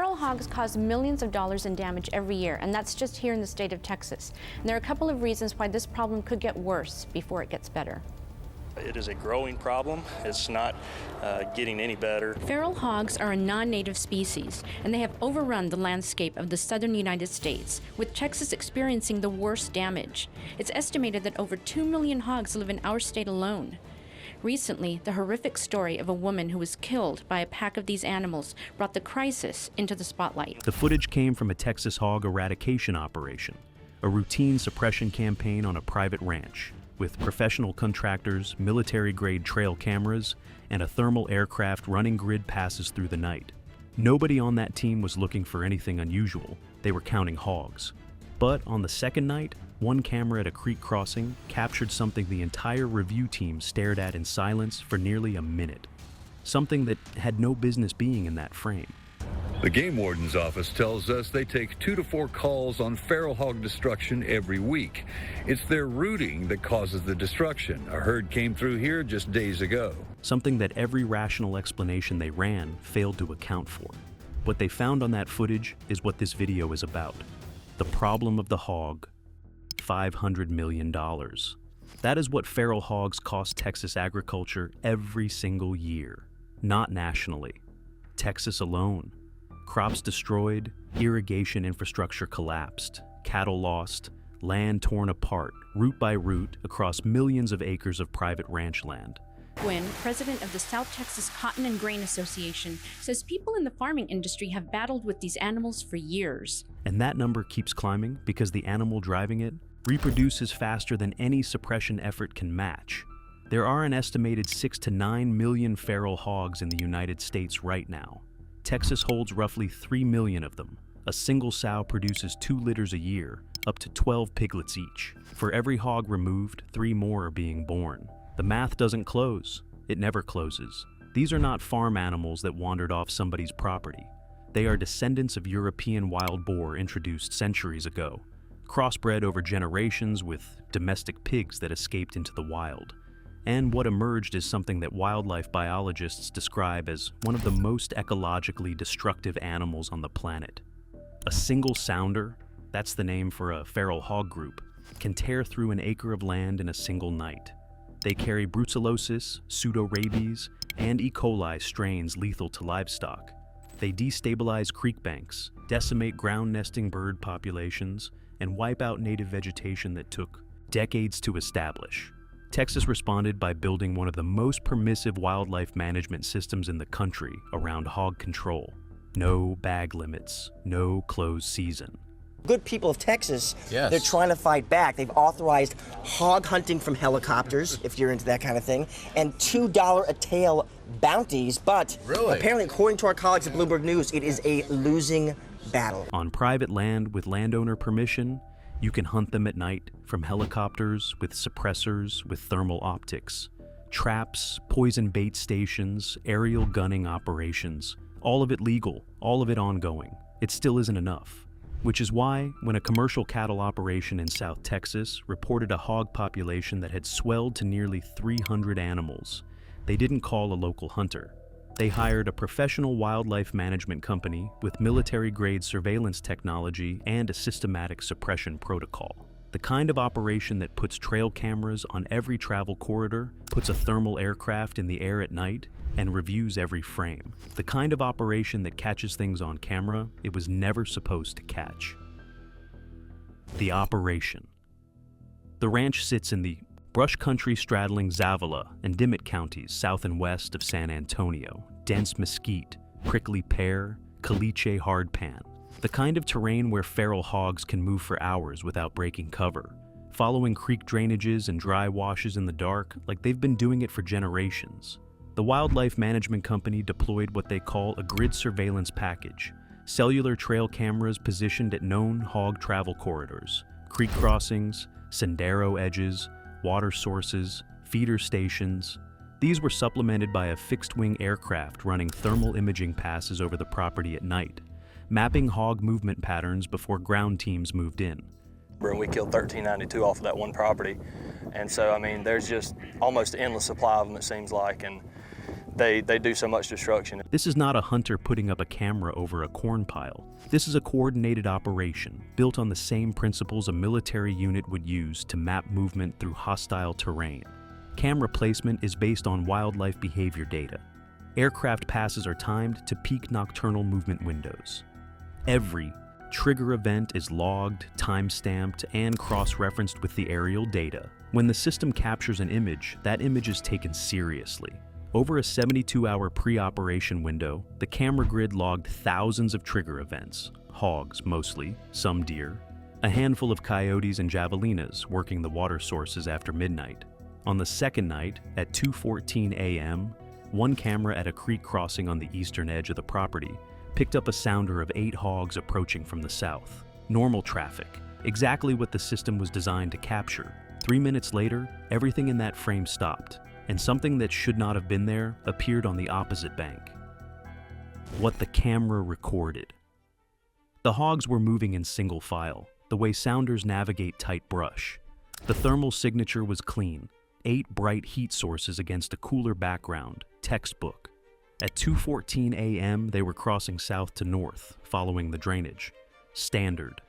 Feral hogs cause millions of dollars in damage every year, and that's just here in the state of Texas. And there are a couple of reasons why this problem could get worse before it gets better. It is a growing problem. It's not getting any better. Feral hogs are a non-native species, and they have overrun the landscape of the southern United States, with Texas experiencing the worst damage. It's estimated that over 2 million hogs live in our state alone. Recently, the horrific story of a woman who was killed by a pack of these animals brought the crisis into the spotlight. The footage came from a Texas hog eradication operation, a routine suppression campaign on a private ranch, with professional contractors, military-grade trail cameras, and a thermal aircraft running grid passes through the night. Nobody on that team was looking for anything unusual. They were counting hogs. But on the second night, one camera at a creek crossing captured something the entire review team stared at in silence for nearly a minute. Something that had no business being in that frame. The game warden's office tells us they take 2 to 4 calls on feral hog destruction every week. It's their rooting that causes the destruction. A herd came through here just days ago. Something that every rational explanation they ran failed to account for. What they found on that footage is what this video is about. The problem of the hog, $500 million. That is what feral hogs cost Texas agriculture every single year, not nationally. Texas alone. Crops destroyed, irrigation infrastructure collapsed, cattle lost, land torn apart, root by root, across millions of acres of private ranch land. Gwynn, president of the South Texas Cotton and Grain Association, says people in the farming industry have battled with these animals for years. And that number keeps climbing because the animal driving it reproduces faster than any suppression effort can match. There are an estimated 6 to 9 million feral hogs in the United States right now. Texas holds roughly 3 million of them. A single sow produces 2 litters a year, up to 12 piglets each. For every hog removed, 3 more are being born. The math doesn't close. It never closes. These are not farm animals that wandered off somebody's property. They are descendants of European wild boar introduced centuries ago, crossbred over generations with domestic pigs that escaped into the wild. And what emerged is something that wildlife biologists describe as one of the most ecologically destructive animals on the planet. A single sounder, that's the name for a feral hog group, can tear through an acre of land in a single night. They carry brucellosis, pseudorabies, and E. coli strains lethal to livestock. They destabilize creek banks, decimate ground-nesting bird populations, and wipe out native vegetation that took decades to establish. Texas responded by building one of the most permissive wildlife management systems in the country around hog control. No bag limits, no closed season. Good people of Texas, yes, they're trying to fight back. They've authorized hog hunting from helicopters, if you're into that kind of thing, and $2 a tail bounties, but apparently, according to our colleagues at Bloomberg News, it is a losing battle. On private land with landowner permission, you can hunt them at night from helicopters, with suppressors, with thermal optics. Traps, poison bait stations, aerial gunning operations. All of it legal, all of it ongoing. It still isn't enough. Which is why, when a commercial cattle operation in South Texas reported a hog population that had swelled to nearly 300 animals, they didn't call a local hunter. They hired a professional wildlife management company with military-grade surveillance technology and a systematic suppression protocol. The kind of operation that puts trail cameras on every travel corridor, puts a thermal aircraft in the air at night, and reviews every frame. The kind of operation that catches things on camera it was never supposed to catch. The operation. The ranch sits in the brush country straddling Zavala and Dimmitt counties south and west of San Antonio. Dense mesquite, prickly pear, caliche hardpan. The kind of terrain where feral hogs can move for hours without breaking cover, following creek drainages and dry washes in the dark like they've been doing it for generations. The wildlife management company deployed what they call a grid surveillance package, cellular trail cameras positioned at known hog travel corridors, creek crossings, sendero edges, water sources, feeder stations. These were supplemented by a fixed-wing aircraft running thermal imaging passes over the property at night, mapping hog movement patterns before ground teams moved in. And we killed 1392 off of that one property. And so, I mean, there's just almost endless supply of them, it seems like. And they do so much destruction. This is not a hunter putting up a camera over a corn pile. This is a coordinated operation built on the same principles a military unit would use to map movement through hostile terrain. Camera placement is based on wildlife behavior data. Aircraft passes are timed to peak nocturnal movement windows. Every trigger event is logged, time-stamped, and cross-referenced with the aerial data. When the system captures an image, that image is taken seriously. Over a 72-hour pre-operation window, the camera grid logged thousands of trigger events, hogs mostly, some deer, a handful of coyotes and javelinas working the water sources after midnight. On the second night, at 2:14 a.m., one camera at a creek crossing on the eastern edge of the property picked up a sounder of 8 hogs approaching from the south. Normal traffic, exactly what the system was designed to capture. 3 minutes later, everything in that frame stopped, and something that should not have been there appeared on the opposite bank. What the camera recorded. The hogs were moving in single file, the way sounders navigate tight brush. The thermal signature was clean, 8 bright heat sources against a cooler background, textbook. At 2:14 a.m., they were crossing south to north, following the drainage. Standard.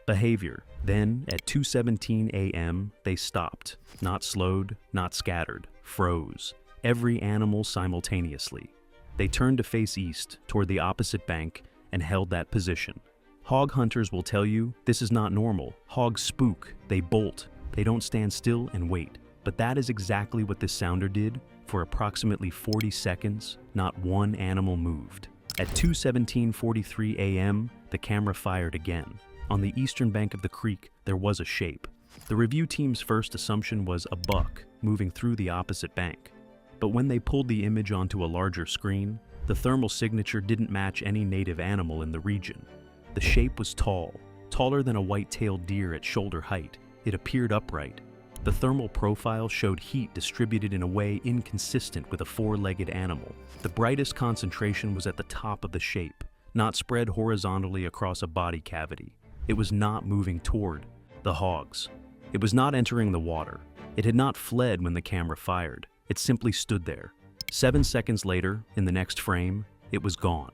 Behavior. Then, at 2:17 a.m., they stopped. Not slowed, not scattered. Froze. Every animal simultaneously. They turned to face east, toward the opposite bank, and held that position. Hog hunters will tell you this is not normal. Hogs spook. They bolt. They don't stand still and wait. But that is exactly what this sounder did. For approximately 40 seconds, not one animal moved. At 2:17:43 a.m., the camera fired again. On the eastern bank of the creek, there was a shape. The review team's first assumption was a buck moving through the opposite bank. But when they pulled the image onto a larger screen, the thermal signature didn't match any native animal in the region. The shape was tall, taller than a white-tailed deer at shoulder height. It appeared upright. The thermal profile showed heat distributed in a way inconsistent with a 4-legged animal. The brightest concentration was at the top of the shape, not spread horizontally across a body cavity. It was not moving toward the hogs. It was not entering the water. It had not fled when the camera fired. It simply stood there. 7 seconds later, in the next frame, it was gone.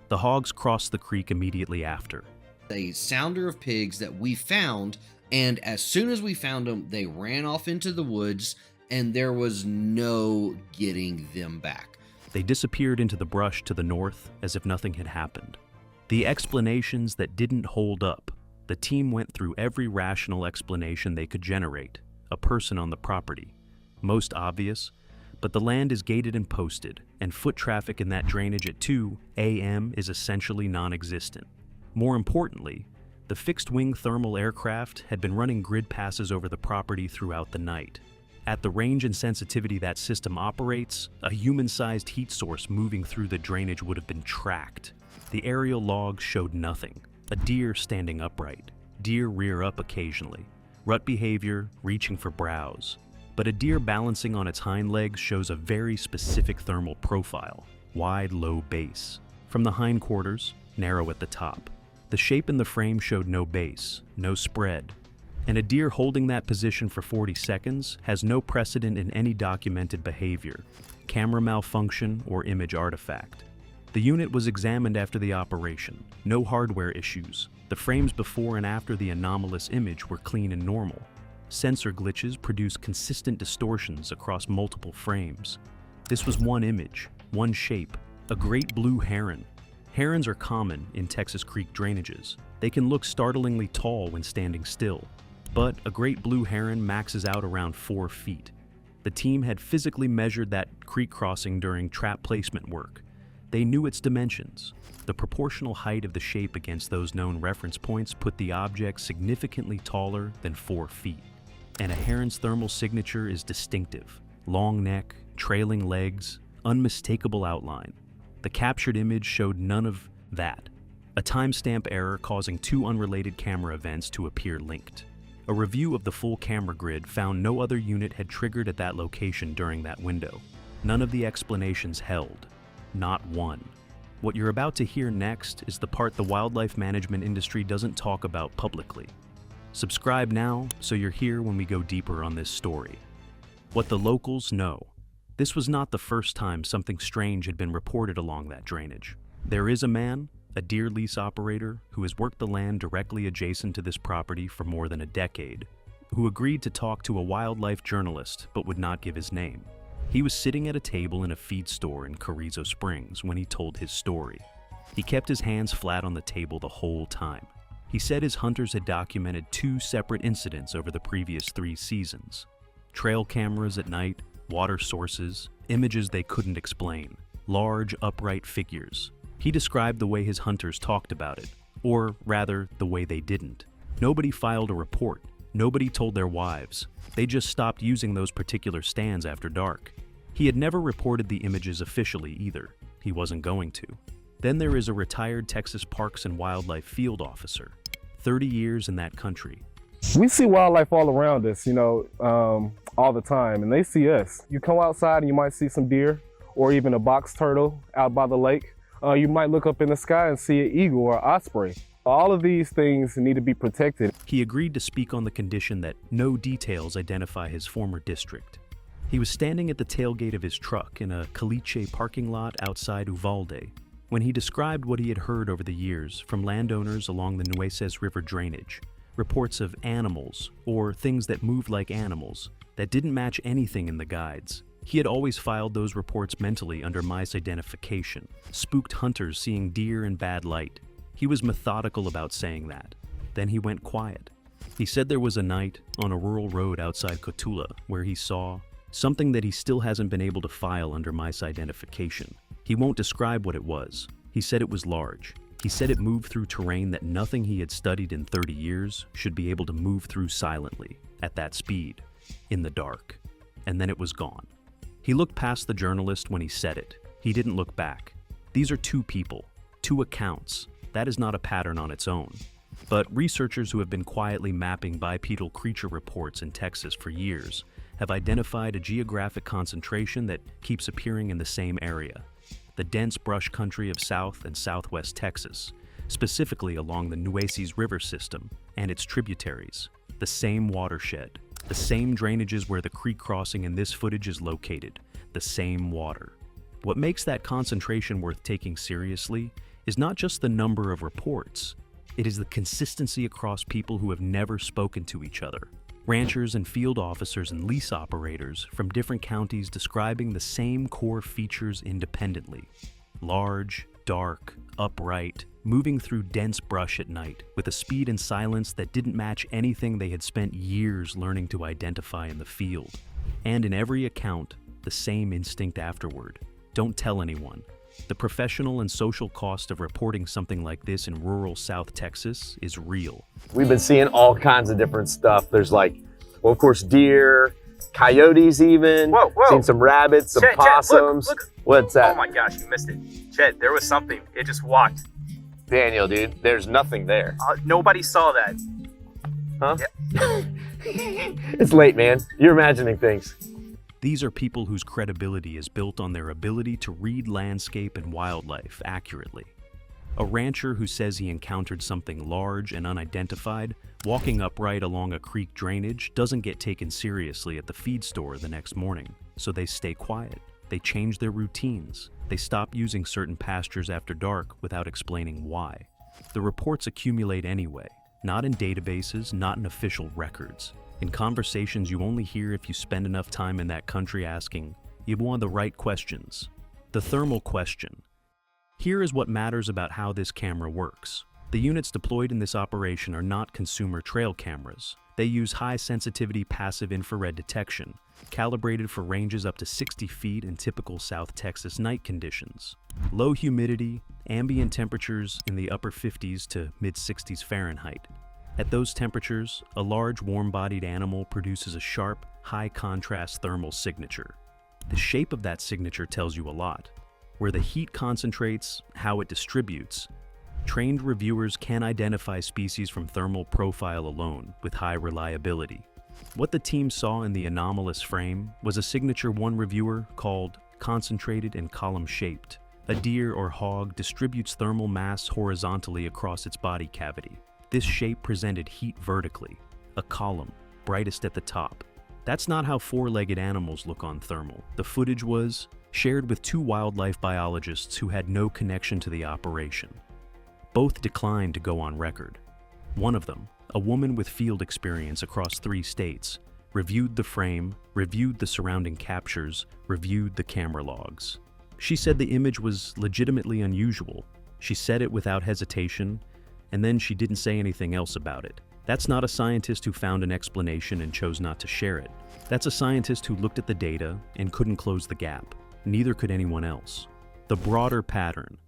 The hogs crossed the creek immediately after. A sounder of pigs that we found, and as soon as we found them, they ran off into the woods, and there was no getting them back. They disappeared into the brush to the north as if nothing had happened. The explanations that didn't hold up. The team went through every rational explanation they could generate. A person on the property. Most obvious, but the land is gated and posted, and foot traffic in that drainage at 2 a.m. is essentially non-existent. More importantly, the fixed-wing thermal aircraft had been running grid passes over the property throughout the night. At the range and sensitivity that system operates, a human-sized heat source moving through the drainage would have been tracked. The aerial logs showed nothing. A deer standing upright. Deer rear up occasionally. Rut behavior, reaching for browse. But a deer balancing on its hind legs shows a very specific thermal profile. Wide, low base. From the hindquarters, narrow at the top. The shape in the frame showed no base, no spread. And a deer holding that position for 40 seconds has no precedent in any documented behavior, camera malfunction, or image artifact. The unit was examined after the operation. No hardware issues. The frames before and after the anomalous image were clean and normal. Sensor glitches produced consistent distortions across multiple frames. This was one image, one shape, a great blue heron. Herons are common in Texas Creek drainages. They can look startlingly tall when standing still, but a great blue heron maxes out around 4 feet. The team had physically measured that creek crossing during trap placement work. They knew its dimensions. The proportional height of the shape against those known reference points put the object significantly taller than 4 feet. And a heron's thermal signature is distinctive. Long neck, trailing legs, unmistakable outline. The captured image showed none of that. A timestamp error causing 2 unrelated camera events to appear linked. A review of the full camera grid found no other unit had triggered at that location during that window. None of the explanations held. Not one. What you're about to hear next is the part the wildlife management industry doesn't talk about publicly. Subscribe now so you're here when we go deeper on this story. What the locals know. This was not the first time something strange had been reported along that drainage. There is a man, a deer lease operator, who has worked the land directly adjacent to this property for more than a decade, who agreed to talk to a wildlife journalist but would not give his name. He was sitting at a table in a feed store in Carrizo Springs when he told his story. He kept his hands flat on the table the whole time. He said his hunters had documented 2 separate incidents over the previous 3 seasons. Trail cameras at night, water sources, images they couldn't explain, large upright figures. He described the way his hunters talked about it, or rather, the way they didn't. Nobody filed a report. Nobody told their wives. They just stopped using those particular stands after dark. He had never reported the images officially either. He wasn't going to. Then there is a retired Texas Parks and Wildlife field officer, 30 years in that country. We see wildlife all around us, all the time, and they see us. You come outside and you might see some deer or even a box turtle out by the lake. You might look up in the sky and see an eagle or osprey. All of these things need to be protected. He agreed to speak on the condition that no details identify his former district. He was standing at the tailgate of his truck in a caliche parking lot outside Uvalde when he described what he had heard over the years from landowners along the Nueces River drainage, reports of animals, or things that moved like animals, that didn't match anything in the guides. He had always filed those reports mentally under misidentification, spooked hunters seeing deer in bad light. He was methodical about saying that. Then he went quiet. He said there was a night on a rural road outside Cotula where he saw something that he still hasn't been able to file under misidentification. He won't describe what it was. He said it was large. He said it moved through terrain that nothing he had studied in 30 years should be able to move through silently, at that speed, in the dark. And then it was gone. He looked past the journalist when he said it. He didn't look back. These are 2 people, 2 accounts. That is not a pattern on its own. But researchers who have been quietly mapping bipedal creature reports in Texas for years have identified a geographic concentration that keeps appearing in the same area, the dense brush country of South and Southwest Texas, specifically along the Nueces River system and its tributaries, the same watershed, the same drainages where the creek crossing in this footage is located, the same water. What makes that concentration worth taking seriously is not just the number of reports, it is the consistency across people who have never spoken to each other. Ranchers and field officers and lease operators from different counties describing the same core features independently. Large, dark, upright, moving through dense brush at night with a speed and silence that didn't match anything they had spent years learning to identify in the field. And in every account, the same instinct afterward. Don't tell anyone. The professional and social cost of reporting something like this in rural South Texas is real. We've been seeing all kinds of different stuff. There's of course, deer, coyotes even. Whoa. Seen some rabbits, some Chet, possums. look. What's that? Oh my gosh, you missed it. Chet, there was something. It just walked. Daniel, dude, there's nothing there. Nobody saw that. Huh? Yeah. It's late, man. You're imagining things. These are people whose credibility is built on their ability to read landscape and wildlife accurately. A rancher who says he encountered something large and unidentified walking upright along a creek drainage doesn't get taken seriously at the feed store the next morning, so they stay quiet. They change their routines. They stop using certain pastures after dark without explaining why. The reports accumulate anyway, not in databases, not in official records. In conversations you only hear if you spend enough time in that country asking, "You want the right questions." The thermal question. Here is what matters about how this camera works. The units deployed in this operation are not consumer trail cameras. They use high-sensitivity passive infrared detection, calibrated for ranges up to 60 feet in typical South Texas night conditions. Low humidity, ambient temperatures in the upper 50s to mid-60s Fahrenheit. At those temperatures, a large warm-bodied animal produces a sharp, high-contrast thermal signature. The shape of that signature tells you a lot. Where the heat concentrates, how it distributes. Trained reviewers can identify species from thermal profile alone with high reliability. What the team saw in the anomalous frame was a signature one reviewer called concentrated and column-shaped. A deer or hog distributes thermal mass horizontally across its body cavity. This shape presented heat vertically, a column, brightest at the top. That's not how four-legged animals look on thermal. The footage was shared with two wildlife biologists who had no connection to the operation. Both declined to go on record. One of them, a woman with field experience across 3 states, reviewed the frame, reviewed the surrounding captures, reviewed the camera logs. She said the image was legitimately unusual. She said it without hesitation, and then she didn't say anything else about it. That's not a scientist who found an explanation and chose not to share it. That's a scientist who looked at the data and couldn't close the gap. Neither could anyone else. The broader pattern.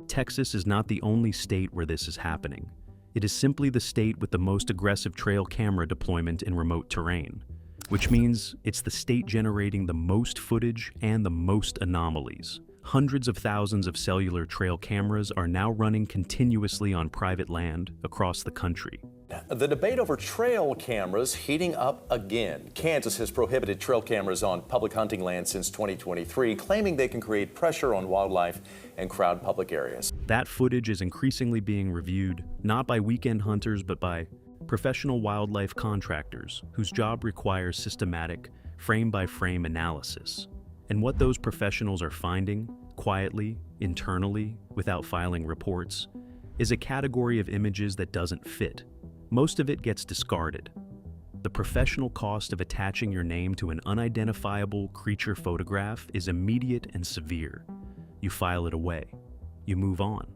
Texas is not the only state where this is happening. It is simply the state with the most aggressive trail camera deployment in remote terrain, which means it's the state generating the most footage and the most anomalies. Hundreds of thousands of cellular trail cameras are now running continuously on private land across the country. The debate over trail cameras heating up again. Kansas has prohibited trail cameras on public hunting land since 2023, claiming they can create pressure on wildlife and crowd public areas. That footage is increasingly being reviewed not by weekend hunters but by professional wildlife contractors whose job requires systematic, frame-by-frame analysis. And what those professionals are finding, quietly, internally, without filing reports, is a category of images that doesn't fit. Most of it gets discarded. The professional cost of attaching your name to an unidentifiable creature photograph is immediate and severe. You file it away. You move on.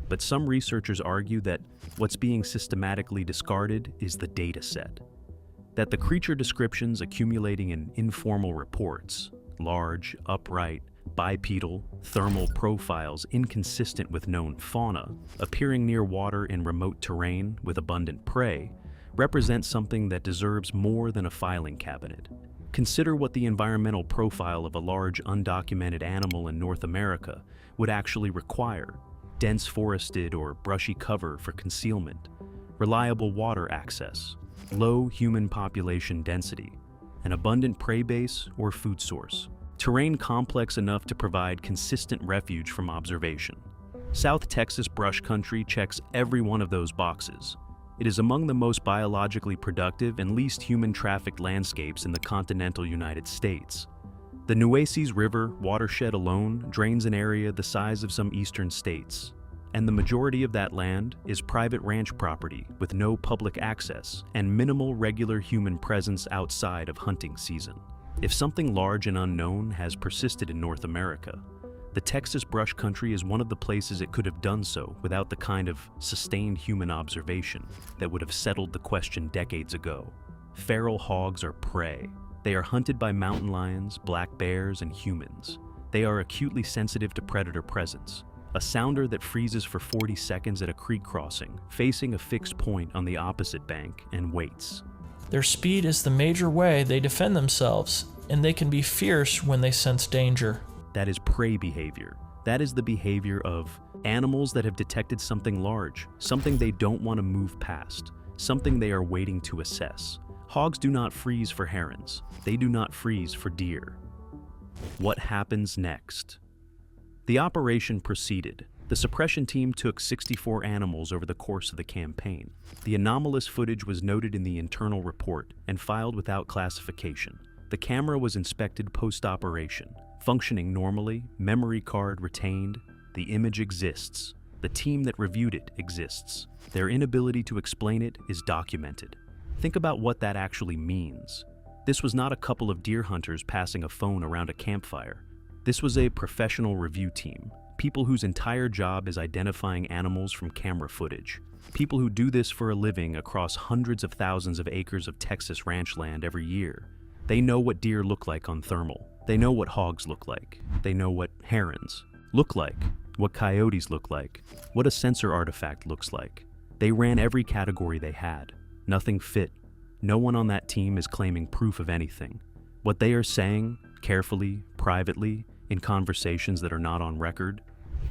But some researchers argue that what's being systematically discarded is the data set. That the creature descriptions accumulating in informal reports, large, upright, bipedal, thermal profiles inconsistent with known fauna, appearing near water in remote terrain with abundant prey, represent something that deserves more than a filing cabinet. Consider what the environmental profile of a large undocumented animal in North America would actually require: dense forested or brushy cover for concealment, reliable water access, low human population density, an abundant prey base or food source, terrain complex enough to provide consistent refuge from observation. South Texas brush country checks every one of those boxes. It is among the most biologically productive and least human-trafficked landscapes in the continental United States. The Nueces River watershed alone drains an area the size of some eastern states, and the majority of that land is private ranch property with no public access and minimal regular human presence outside of hunting season. If something large and unknown has persisted in North America, the Texas brush country is one of the places it could have done so without the kind of sustained human observation that would have settled the question decades ago. Feral hogs are prey. They are hunted by mountain lions, black bears, and humans. They are acutely sensitive to predator presence. A sounder that freezes for 40 seconds at a creek crossing, facing a fixed point on the opposite bank, and waits. Their speed is the major way they defend themselves, and they can be fierce when they sense danger. That is prey behavior. That is the behavior of animals that have detected something large, something they don't want to move past, something they are waiting to assess. Hogs do not freeze for herons. They do not freeze for deer. What happens next? The operation proceeded. The suppression team took 64 animals over the course of the campaign. The anomalous footage was noted in the internal report and filed without classification. The camera was inspected post-operation. Functioning normally, memory card retained, the image exists. The team that reviewed it exists. Their inability to explain it is documented. Think about what that actually means. This was not a couple of deer hunters passing a phone around a campfire. This was a professional review team, people whose entire job is identifying animals from camera footage, people who do this for a living across hundreds of thousands of acres of Texas ranch land every year. They know what deer look like on thermal. They know what hogs look like. They know what herons look like, what coyotes look like, what a sensor artifact looks like. They ran every category they had. Nothing fit. No one on that team is claiming proof of anything. What they are saying, carefully, privately, in conversations that are not on record,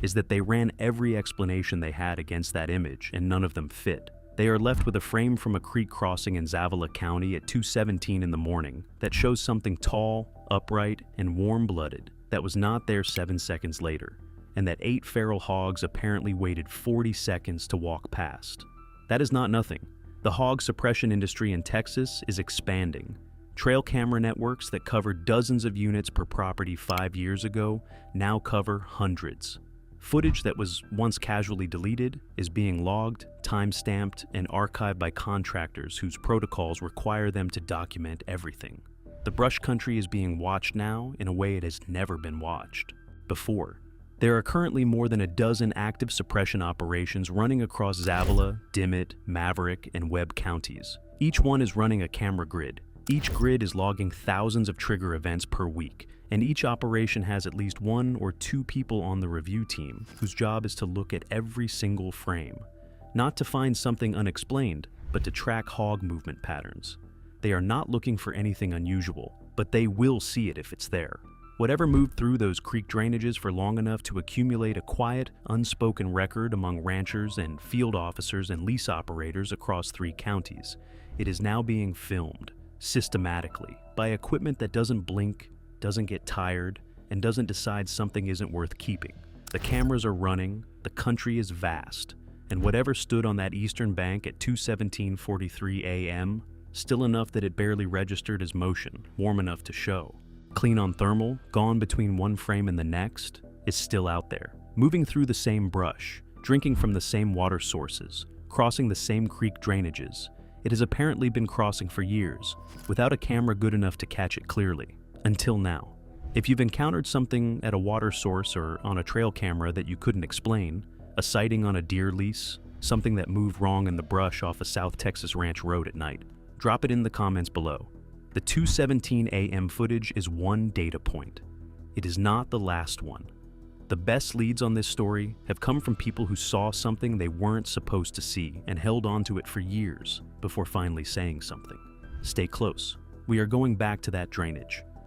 is that they ran every explanation they had against that image and none of them fit. They are left with a frame from a creek crossing in Zavala County at 2:17 in the morning that shows something tall, upright, and warm-blooded that was not there 7 seconds later, and that 8 feral hogs apparently waited 40 seconds to walk past. That is not nothing. The hog suppression industry in Texas is expanding. Trail camera networks that covered dozens of units per property 5 years ago now cover hundreds. Footage that was once casually deleted is being logged, time-stamped, and archived by contractors whose protocols require them to document everything. The brush country is being watched now in a way it has never been watched before. There are currently more than a dozen active suppression operations running across Zavala, Dimmitt, Maverick, and Webb counties. Each one is running a camera grid. Each grid is logging thousands of trigger events per week, and each operation has at least 1 or 2 people on the review team whose job is to look at every single frame. Not to find something unexplained, but to track hog movement patterns. They are not looking for anything unusual, but they will see it if it's there. Whatever moved through those creek drainages for long enough to accumulate a quiet, unspoken record among ranchers and field officers and lease operators across 3 counties, it is now being filmed, systematically, by equipment that doesn't blink, doesn't get tired, and doesn't decide something isn't worth keeping. The cameras are running, the country is vast, and whatever stood on that eastern bank at 2:17:43 a.m., still enough that it barely registered as motion, warm enough to show. Clean on thermal, gone between one frame and the next, is still out there, moving through the same brush, drinking from the same water sources, crossing the same creek drainages. It has apparently been crossing for years, without a camera good enough to catch it clearly. Until now. If you've encountered something at a water source or on a trail camera that you couldn't explain, a sighting on a deer lease, something that moved wrong in the brush off a South Texas ranch road at night, drop it in the comments below. The 2:17 a.m. footage is one data point. It is not the last one. The best leads on this story have come from people who saw something they weren't supposed to see and held on to it for years before finally saying something. Stay close. We are going back to that drainage.